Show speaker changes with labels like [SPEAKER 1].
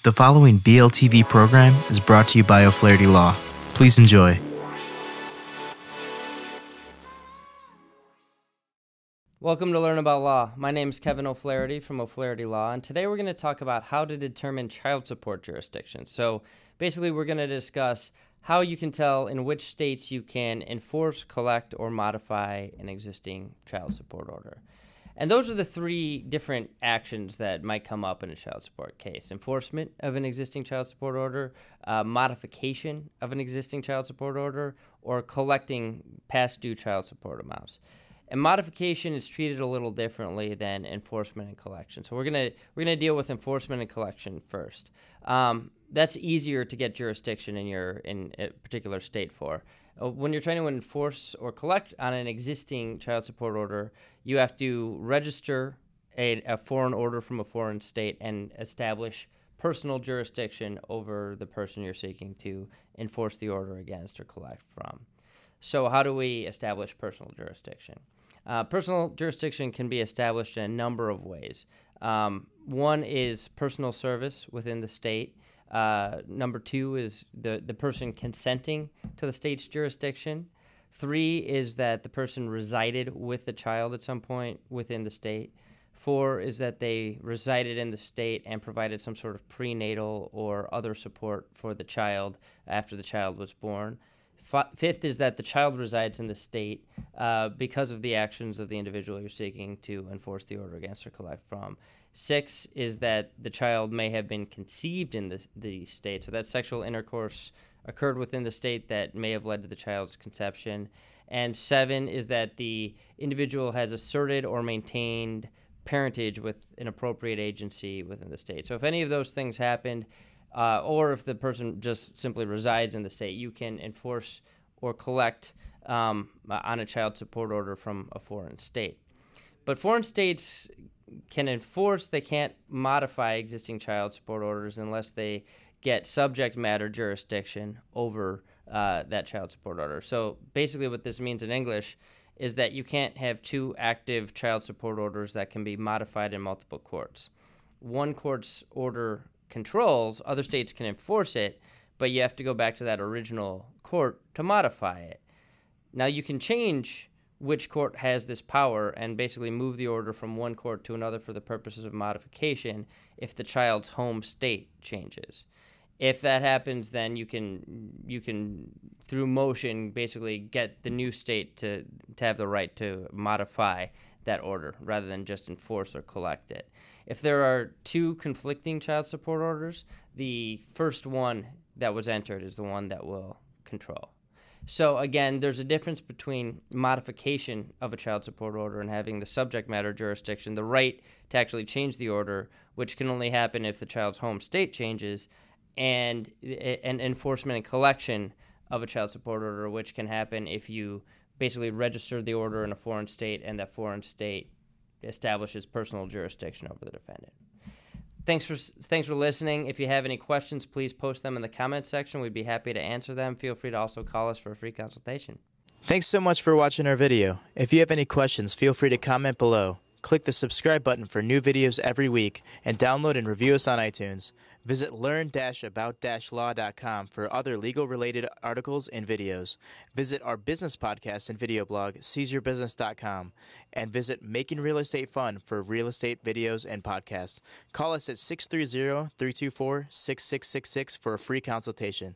[SPEAKER 1] The following BLTV program is brought to you by O'Flaherty Law. Please enjoy.
[SPEAKER 2] Welcome to Learn About Law. My name is Kevin O'Flaherty from O'Flaherty Law, and today we're going to talk about how to determine child support jurisdiction. So basically we're going to discuss how you can tell in which states you can enforce, collect, or modify an existing child support order. And those are the three different actions that might come up in a child support case: enforcement of an existing child support order, modification of an existing child support order, or collecting past due child support amounts. And modification is treated a little differently than enforcement and collection. So we're gonna deal with enforcement and collection first. That's easier to get jurisdiction in a particular state for. When you're trying to enforce or collect on an existing child support order, you have to register a foreign order from a foreign state and establish personal jurisdiction over the person you're seeking to enforce the order against or collect from. So how do we establish personal jurisdiction? Personal jurisdiction can be established in a number of ways. One is personal service within the state. Number two is the person consenting to the state's jurisdiction. Three is that the person resided with the child at some point within the state. Four is that they resided in the state and provided some sort of prenatal or other support for the child after the child was born. Fifth is that the child resides in the state because of the actions of the individual you're seeking to enforce the order against or collect from. Six is that the child may have been conceived in the state, so that sexual intercourse occurred within the state that may have led to the child's conception. And seven is that the individual has asserted or maintained parentage with an appropriate agency within the state. So if any of those things happened, or if the person just simply resides in the state, you can enforce or collect on a child support order from a foreign state. But foreign states can enforce, they can't modify existing child support orders unless they get subject matter jurisdiction over that child support order. So basically what this means in English is that you can't have two active child support orders that can be modified in multiple courts. One court's order controls, other states can enforce it, but you have to go back to that original court to modify it. Now you can change which court has this power and basically move the order from one court to another for the purposes of modification if the child's home state changes. If that happens, then you can through motion basically get the new state to have the right to modify that order rather than just enforce or collect it. If there are two conflicting child support orders, the first one that was entered is the one that will control. So again, there's a difference between modification of a child support order and having the subject matter jurisdiction, the right to actually change the order, which can only happen if the child's home state changes, and enforcement and collection of a child support order, which can happen if you basically register the order in a foreign state and that foreign state establishes personal jurisdiction over the defendant. Thanks for listening. If you have any questions, please post them in the comments section. We'd be happy to answer them. Feel free to also call us for a free consultation.
[SPEAKER 1] Thanks so much for watching our video. If you have any questions, feel free to comment below. Click the subscribe button for new videos every week, and download and review us on iTunes. Visit learn-about-law.com for other legal-related articles and videos. Visit our business podcast and video blog, seizeyourbusiness.com, and visit Making Real Estate Fun for real estate videos and podcasts. Call us at 630-324-6666 for a free consultation.